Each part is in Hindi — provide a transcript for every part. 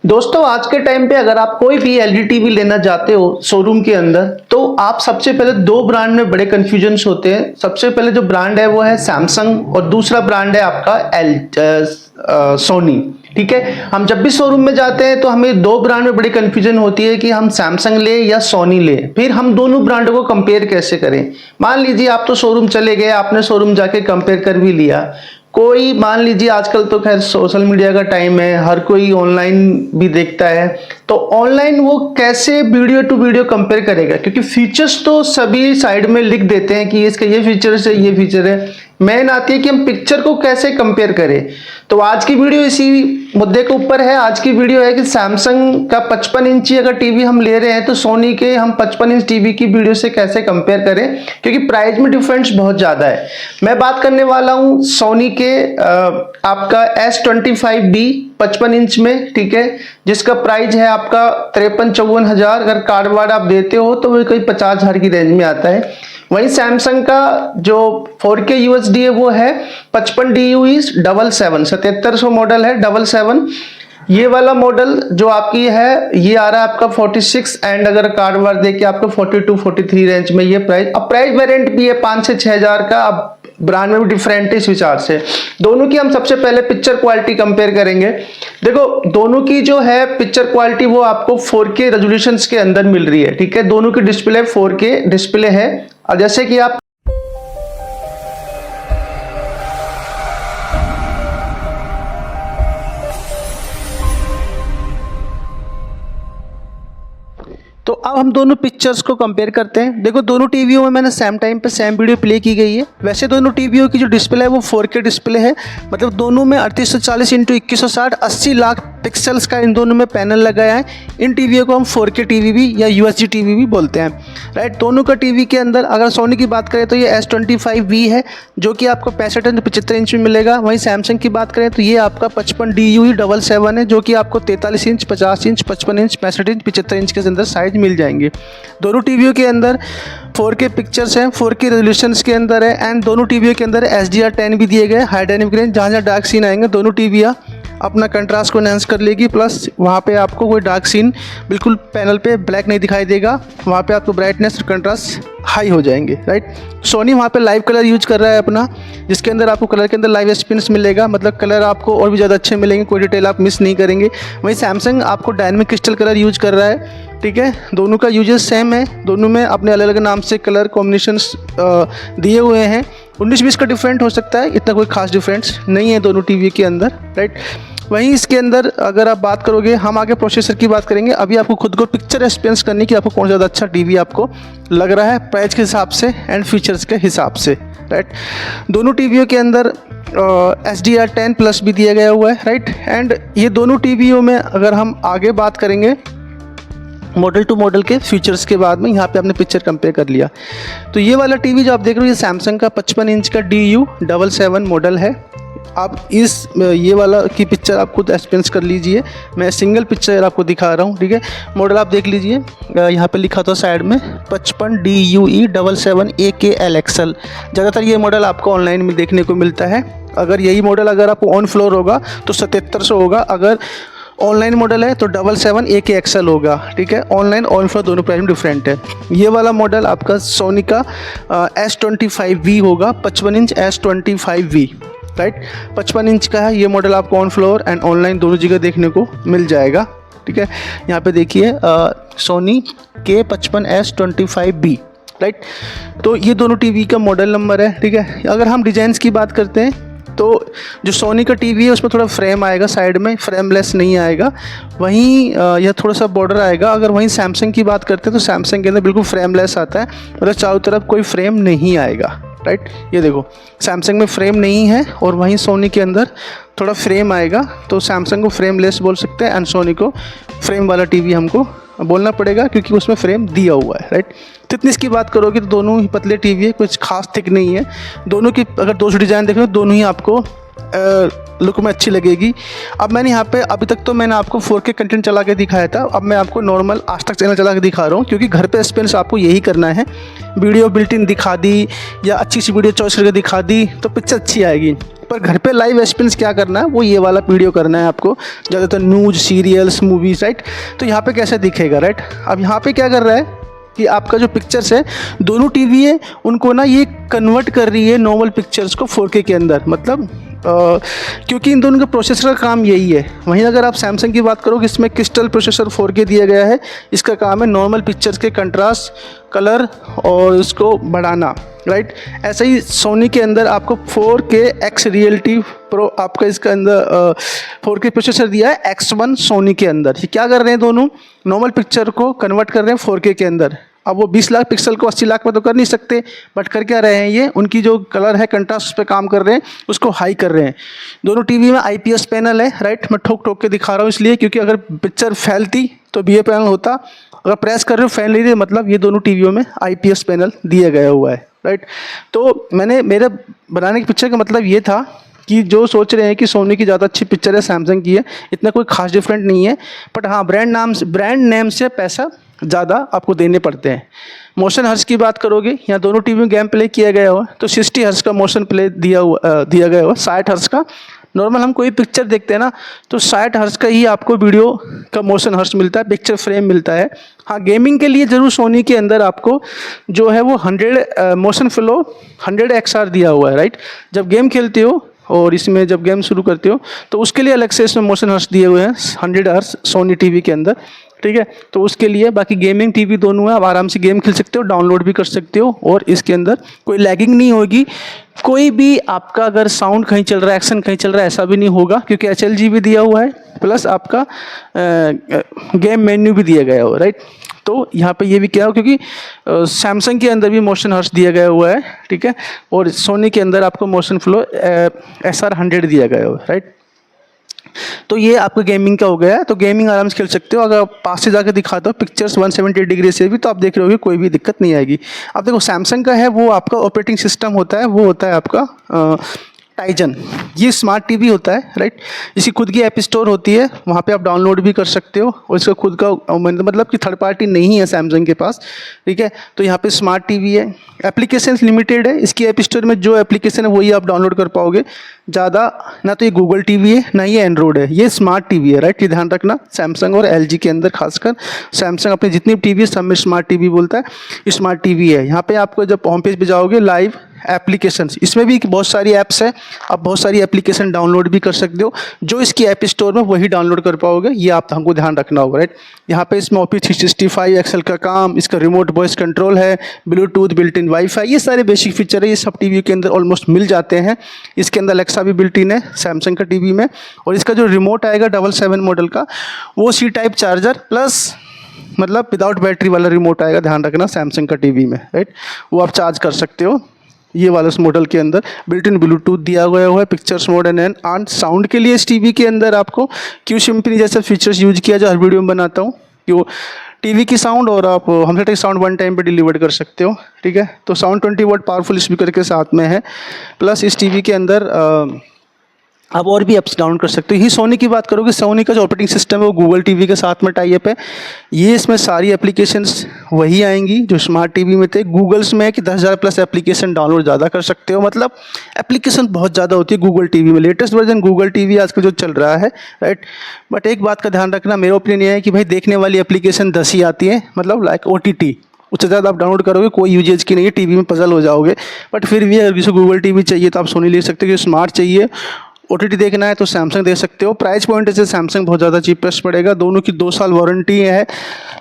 दोस्तों आज के टाइम पे अगर आप कोई भी एलईडी टीवी लेना चाहते हो शोरूम के अंदर, तो आप सबसे पहले दो ब्रांड में बड़े कंफ्यूजन्स होते हैं। सबसे पहले जो ब्रांड है वो है सैमसंग और दूसरा ब्रांड है आपका सोनी। ठीक है, हम जब भी शोरूम में जाते हैं तो हमें दो ब्रांड में बड़ी कंफ्यूजन होती है कि हम सैमसंग ले या सोनी ले। फिर हम दोनों ब्रांडों को कंपेयर कैसे करें। मान लीजिए आप तो शोरूम चले गए, आपने शोरूम जाके कंपेयर कर भी लिया। कोई मान लीजिए आजकल तो खैर सोशल मीडिया का टाइम है, हर कोई ऑनलाइन भी देखता है, तो ऑनलाइन वो कैसे वीडियो टू वीडियो कंपेयर करेगा, क्योंकि फीचर्स तो सभी साइड में लिख देते हैं कि इसका ये फीचर है ये फीचर है। मेन आती है कि हम पिक्चर को कैसे कंपेयर करें। तो आज की वीडियो इसी मुद्दे के ऊपर है। आज की वीडियो है कि सैमसंग का 55 इंची अगर टीवी हम ले रहे हैं तो सोनी के हम 55 इंच टीवी की वीडियो से कैसे कंपेयर करें, क्योंकि प्राइस में डिफरेंस बहुत ज़्यादा है। मैं बात करने वाला हूँ सोनी के आपका S25B 55 इंच में, ठीक है, जिसका प्राइस है आपका 53-54 हज़ार। अगर कार्ड वार्ड आप देते हो तो वो कोई 50 हज़ार की रेंज में आता है। वहीं सैमसंग का जो 4K UHD है वो है 55DUE 77 7700 मॉडल है 77। ये वाला मॉडल जो आपकी है ये आ रहा है आपका 46 एंड अगर कार्ड वार देके आपको 42-43 रेंज में ये प्राइस। अब प्राइस वेरिएंट भी है 5 से 6 हज़ार का। अब ब्रांड में भी डिफरेंट है इस विचार से। दोनों की हम सबसे पहले पिक्चर क्वालिटी कंपेयर करेंगे। देखो दोनों की जो है पिक्चर क्वालिटी वो आपको 4K रेजोल्यूशंस के अंदर मिल रही है। ठीक है, दोनों की डिस्प्ले 4K डिस्प्ले है। और जैसे कि आप तो अब हम दोनों पिक्चर्स को कंपेयर करते हैं। देखो दोनों टीवियों में मैंने सेम टाइम पे सेम वीडियो प्ले की गई है। वैसे दोनों टीवियों की जो डिस्प्ले है वो 4K डिस्प्ले है, मतलब दोनों में 3840 × 2160 80 लाख पिक्सल्स का इन दोनों में पैनल लगाया है। इन टीवियों को हम 4K टीवी भी या UHD टीवी भी बोलते हैं, राइट। दोनों का टीवी के अंदर अगर सोनी की बात करें तो ये S25V है जो कि आपको 65-75 इंच में मिलेगा। वहीं सैमसंग की बात करें तो ये आपका 55DUE 77 है जो कि आपको 43 inch 50 inch 55 inch 65 inch 75 inch के अंदर साइज मिल जाएंगे। दोनों टीवियों के अंदर 4K पिक्चर्स हैं, 4K रेजोल्यूशंस के अंदर है एंड दोनों टीवियों के अंदर HDR10 भी दिए गए, हाई डायनेमिक रेंज। जहाँ डार्क सीन आएंगे दोनों टीवियाँ अपना कंट्रास्ट को एनहांस कर लेगी, प्लस वहाँ पे आपको कोई डार्क सीन बिल्कुल पैनल पे ब्लैक नहीं दिखाई देगा। वहाँ पे आपको ब्राइटनेस और कंट्रास्ट हाई हो जाएंगे, राइट। सोनी वहाँ पे लाइव कलर यूज कर रहा है अपना, जिसके अंदर आपको कलर के अंदर लाइव एक्सपीरियंस मिलेगा, मतलब कलर आपको और भी ज़्यादा अच्छे मिलेंगे, कोई डिटेल आप मिस नहीं करेंगे। वहीं सैमसंग आपको डायनेमिक क्रिस्टल कलर यूज कर रहा है, ठीक है। दोनों का यूजेस सेम है, दोनों में अपने अलग अलग नाम से कलर कॉम्बिनेशंस दिए हुए हैं। 19-20 का डिफरेंट हो सकता है, इतना कोई खास डिफरेंस नहीं है दोनों टीवी के अंदर, राइट। वहीं इसके अंदर अगर आप बात करोगे, हम आगे प्रोसेसर की बात करेंगे। अभी आपको खुद को पिक्चर एक्सपीरियंस करने की आपको कौन ज़्यादा अच्छा टीवी आपको लग रहा है प्राइस के हिसाब से एंड फीचर्स के हिसाब से, राइट। दोनों टीवियों के अंदर HDR10 प्लस भी दिया गया हुआ है, राइट। एंड ये दोनों टीवियों में अगर हम आगे बात करेंगे मॉडल टू मॉडल के फीचर्स के बाद में, यहाँ पे आपने पिक्चर कंपेयर कर लिया। तो ये वाला टीवी जो आप देख रहे हो ये सैमसंग का 55 इंच का DU 77 मॉडल है। आप ये वाला की पिक्चर आप खुद एक्सपीरियंस कर लीजिए, मैं सिंगल पिक्चर आपको दिखा रहा हूँ, ठीक है। मॉडल आप देख लीजिए, यहाँ पे लिखा था साइड में 55DUE 77 AKLXL। ज़्यादातर ये मॉडल आपको ऑनलाइन में देखने को मिलता है। अगर यही मॉडल अगर आपको ऑन फ्लोर होगा तो 7700 होगा, अगर ऑनलाइन मॉडल है तो 77 AKXL होगा, ठीक है। ऑनलाइन ऑन फ्लोर दोनों प्राइस में डिफरेंट है। ये वाला मॉडल आपका सोनी का S25V होगा, 55 इंच S25V, राइट। 55 इंच का है ये मॉडल, आपको ऑन फ्लोर एंड ऑनलाइन दोनों जगह देखने को मिल जाएगा, ठीक है। यहाँ पे देखिए सोनी के 55 S25B, राइट। तो ये दोनों टीवी का मॉडल नंबर है, ठीक है। अगर हम डिज़ाइंस की बात करते हैं तो जो सोनी का टीवी है उसमें थोड़ा फ्रेम आएगा साइड में, फ्रेमलेस नहीं आएगा। वहीं यह थोड़ा सा बॉर्डर आएगा। अगर वहीं सैमसंग की बात करते हैं तो सैमसंग के अंदर बिल्कुल फ्रेमलेस आता है, मतलब चारों तरफ कोई फ्रेम नहीं आएगा, राइट। ये देखो सैमसंग में फ्रेम नहीं है और वहीं सोनी के अंदर थोड़ा फ्रेम आएगा। तो सैमसंग को फ्रेमलेस बोल सकते हैं एंड सोनी को फ्रेम वाला टीवी हमको बोलना पड़ेगा क्योंकि उसमें फ्रेम दिया हुआ है, राइट। थिकनेस की बात करोगे तो दोनों ही पतले टीवी है, कुछ खास थिक नहीं है। दोनों की अगर दो डिज़ाइन देख रहे हो दोनों ही आपको लुक में अच्छी लगेगी। अब मैंने यहाँ पे अभी तक तो मैंने आपको 4K कंटेंट चला के दिखाया था, अब मैं आपको नॉर्मल आज तक चैनल चला के दिखा रहा हूँ क्योंकि घर पे एक्सपीरियंस आपको यही करना है। वीडियो बिल्ट इन दिखा दी या अच्छी सी वीडियो चॉइस करके दिखा दी तो पिक्चर अच्छी आएगी। पर घर पे लाइव एक्सपीरियंस क्या करना है, वो ये वाला वीडियो करना है आपको, ज़्यादातर न्यूज़, सीरियल्स, मूवीज़, राइट। तो यहाँ पे कैसे दिखेगा, राइट। अब यहाँ पे क्या कर रहा है कि आपका जो पिक्चर्स है, दोनों टीवी है उनको ना ये कन्वर्ट कर रही है नॉर्मल पिक्चर्स को 4K के अंदर, मतलब क्योंकि इन दोनों के प्रोसेसर का काम यही है। वहीं अगर आप सैमसंग की बात करो कि इसमें क्रिस्टल प्रोसेसर 4K दिया गया है, इसका काम है नॉर्मल पिक्चर्स के कंट्रास्ट, कलर और उसको बढ़ाना, राइट। ऐसा ही सोनी के अंदर आपको 4K X रियलिटी प्रो आपका इसके अंदर 4K प्रोसेसर दिया है X1 सोनी के अंदर। ये क्या कर रहे हैं, दोनों नॉर्मल पिक्चर को कन्वर्ट कर रहे हैं 4K के अंदर। अब वो 20 लाख पिक्सल को 80 लाख में तो कर नहीं सकते, बट कर क्या रहे हैं, ये उनकी जो कलर है कंट्रास्ट उस पर काम कर रहे हैं, उसको हाई कर रहे हैं। दोनों टीवी में IPS पैनल है, राइट। मैं ठोक ठोक के दिखा रहा हूँ इसलिए क्योंकि अगर पिक्चर फैलती तो BA पैनल होता, अगर प्रेस कर रहे हो फैल नहीं रही, मतलब ये दोनों टीवियों में IPS पैनल दिया गया हुआ है, राइट। तो मैंने मेरे बनाने की पिक्चर का मतलब ये था कि जो सोच रहे हैं कि सोनी की ज़्यादा अच्छी पिक्चर है, सैमसंग की है, इतना कोई खास डिफरेंट नहीं है, बट हाँ ब्रांड नेम से पैसा ज़्यादा आपको देने पड़ते हैं। मोशन हर्ट्ज की बात करोगे, यहाँ दोनों टीवी में गेम प्ले किया गया हुआ, तो 60 हर्ट्ज का मोशन प्ले दिया गया हुआ, 60 हर्ट्ज का। नॉर्मल हम कोई पिक्चर देखते हैं ना, तो 60 हर्ट्ज का ही आपको वीडियो का मोशन हर्ट्ज मिलता है, पिक्चर फ्रेम मिलता है। हाँ, गेमिंग के लिए ज़रूर सोनी के अंदर आपको जो है वो 100 मोशन फ्लो 100 XR दिया हुआ है, राइट। जब गेम खेलते हो और इसमें जब गेम शुरू करते हो तो उसके लिए अलग से इसमें मोशन हर्ट्ज दिए हुए हैं 100 हर्ट्ज सोनी टीवी के अंदर, ठीक है। तो उसके लिए बाकी गेमिंग टीवी दोनों है, आप आराम से गेम खेल सकते हो, डाउनलोड भी कर सकते हो, और इसके अंदर कोई लैगिंग नहीं होगी। कोई भी आपका अगर साउंड कहीं चल रहा है, एक्शन कहीं चल रहा है, ऐसा भी नहीं होगा क्योंकि HLG भी दिया हुआ है, प्लस आपका गेम मेन्यू भी दिया गया हुआ है, राइट। तो यहाँ पे ये भी क्या हो, क्योंकि सैमसंग के अंदर भी मोशन हर्ट्ज दिया गया हुआ है, ठीक है, और सोनी के अंदर आपको मोशन फ्लो SR 100 दिया गया हुआ है, राइट। तो ये आपका गेमिंग का हो गया है, तो गेमिंग आराम से खेल सकते हो। अगर पास से जाकर दिखाता हो पिक्चर्स 170 डिग्री से भी, तो आप देख रहे होगे कोई भी दिक्कत नहीं आएगी। अब देखो सैमसंग का है वो आपका ऑपरेटिंग सिस्टम होता है, वो होता है आपका टाइजन। ये स्मार्ट टीवी होता है, राइट। इसकी खुद की ऐप स्टोर होती है, वहाँ पे आप डाउनलोड भी कर सकते हो, और इसका खुद का मतलब कि थर्ड पार्टी नहीं है सैमसंग के पास, ठीक है। तो यहाँ पे स्मार्ट टीवी है, एप्लीकेशन लिमिटेड है, इसकी ऐप स्टोर में जो एप्लीकेशन है वही आप डाउनलोड कर पाओगे। ज़्यादा ना तो ये गूगल टीवी है ना ये एंड्रॉयड है, ये स्मार्ट टीवी है, राइट। ये ध्यान रखना, सैमसंग और LG के अंदर खासकर सैमसंग अपनी जितनी टीवी है सब में स्मार्ट टीवी बोलता है, स्मार्ट टीवी है। यहाँ पे आपको जब होम पेज पे जाओगे, लाइव एप्लीकेशंस, इसमें भी बहुत सारी ऐप्स है, आप बहुत सारी एप्लीकेशन डाउनलोड भी कर सकते हो, जो इसकी ऐप स्टोर में वही डाउनलोड कर पाओगे, ये आप हमको ध्यान रखना होगा, राइट। यहाँ पे इसमें Office 365 एक्सेल का काम, इसका रिमोट वॉइस कंट्रोल है, ब्लूटूथ, बिल्ट इन वाईफाई, ये सारे बेसिक फीचर है, ये सब टीवी के अंदर ऑलमोस्ट मिल जाते हैं। इसके अंदर अलेक्सा भी बिल्ट इन है सैमसंग का टीवी में, और इसका जो रिमोट आएगा 777 मॉडल का, वो C टाइप चार्जर प्लस मतलब विदाउट बैटरी वाला रिमोट आएगा, ध्यान रखना सैमसंग का टीवी में, राइट। वो आप चार्ज कर सकते हो। ये वाला इस मॉडल के अंदर बिल्ट इन ब्लूटूथ दिया गया हुआ है, पिक्चर्स मोड एंड साउंड के लिए इस टीवी के अंदर आपको क्यू सिम्फनी जैसे फीचर्स यूज किया जो हर वीडियो में बनाता हूँ, क्यों टीवी की साउंड और आप हमसे साउंड वन टाइम पे डिलीवर कर सकते हो, ठीक है। तो साउंड 20 वाट पावरफुल स्पीकर के साथ में है, प्लस इस टीवी के अंदर आप और भी ऐप्स डाउनलोड कर सकते हो। ही सोनी की बात करोगे, सोनी का जो ऑपरेटिंग सिस्टम है वो गूगल टीवी के साथ में टाई अप है, ये इसमें सारी एप्लीकेशंस वही आएंगी जो स्मार्ट टीवी में थे। गूगल्स में है कि 10,000 प्लस एप्लीकेशन डाउनलोड ज़्यादा कर सकते हो, मतलब एप्लीकेशन बहुत ज़्यादा होती है गूगल टीवी में। लेटेस्ट वर्जन गूगल टीवी आजकल जो चल रहा है, राइट। बट एक बात का ध्यान रखना, मेरा ओपिनियन ये है कि भाई देखने वाली एप्लीकेशन 10 ही आती है, मतलब लाइक OTT, उससे ज़्यादा आप डाउनलोड करोगे कोई यूजेज की नहीं है, टीवी में पजल हो जाओगे। बट फिर भी अगर किसी गूगल टीवी चाहिए तो आप सोनी ले सकते हो, कि स्मार्ट चाहिए, OTT देखना है तो सैमसंग दे सकते हो। प्राइस पॉइंट से सैमसंग बहुत ज़्यादा चीपेस्ट पड़ेगा। दोनों की 2 साल वारंटी है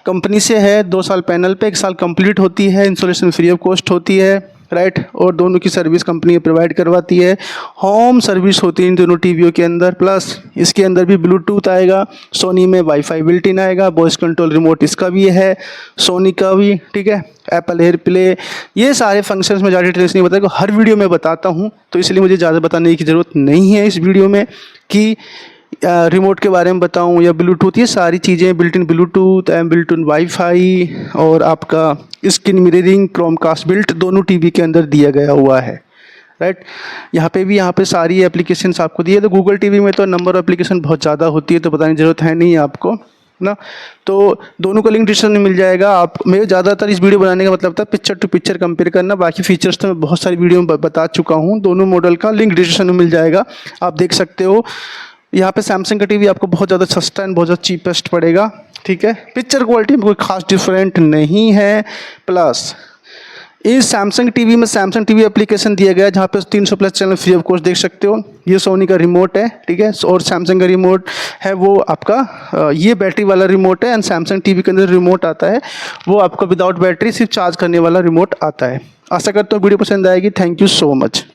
कंपनी से है, 2 साल पैनल पे, 1 साल कंप्लीट होती है, इंस्टॉलेशन फ्री ऑफ कॉस्ट होती है, राइट। और दोनों की सर्विस कंपनी प्रोवाइड करवाती है, होम सर्विस होती है इन दोनों टीवियों के अंदर। प्लस इसके अंदर भी ब्लूटूथ आएगा, सोनी में वाईफाई बिल्ट इन आएगा, वॉइस कंट्रोल रिमोट इसका भी है, सोनी का भी, ठीक है, एप्पल एयर प्ले, ये सारे फंक्शंस में ज़्यादा डिटेल्स नहीं बताएगा, हर वीडियो में बताता हूँ, तो इसलिए मुझे ज़्यादा बताने की ज़रूरत नहीं है इस वीडियो में कि रिमोट के बारे में बताऊं या ब्लूटूथ, ये सारी चीज़ें built in Bluetooth and built in wifi और आपका स्क्रीन मिररिंग, क्रोमकास्ट बिल्ट दोनों टीवी के अंदर दिया गया हुआ है, राइट। यहाँ पे सारी एप्लीकेशंस आपको दी है। तो गूगल टीवी में तो नंबर ऑफ एप्लीकेशन बहुत ज़्यादा होती है, तो बताने की ज़रूरत है नहीं आपको। ना। तो दोनों का लिंक डिस्क्रिप्शन में मिल जाएगा। आप मेरे ज़्यादातर इस वीडियो बनाने का मतलब था पिक्चर टू पिक्चर कंपेयर करना, बाकी फीचर्स तो मैं बहुत सारी वीडियो में बता चुका हूँ। दोनों मॉडल का लिंक डिस्क्रिप्शन में मिल जाएगा, आप देख सकते हो। यहाँ पे सैमसंग का टीवी आपको बहुत ज़्यादा सस्ता एंड बहुत ज़्यादा चीपेस्ट पड़ेगा, ठीक है। पिक्चर क्वालिटी में कोई खास डिफरेंट नहीं है। प्लस इस सैमसंग टीवी में सैमसंग टीवी एप्लीकेशन दिया गया है, जहाँ पे 300 plus channel free of cost देख सकते हो। ये सोनी का रिमोट है, ठीक है, और सैमसंग का रिमोट है वो आपका ये बैटरी वाला रिमोट है। एंड सैमसंग टीवी के अंदर रिमोट आता है वो आपका विदाउट बैटरी, सिर्फ चार्ज करने वाला रिमोट आता है। आशा करता हूँ वीडियो पसंद आएगी। Thank you so much.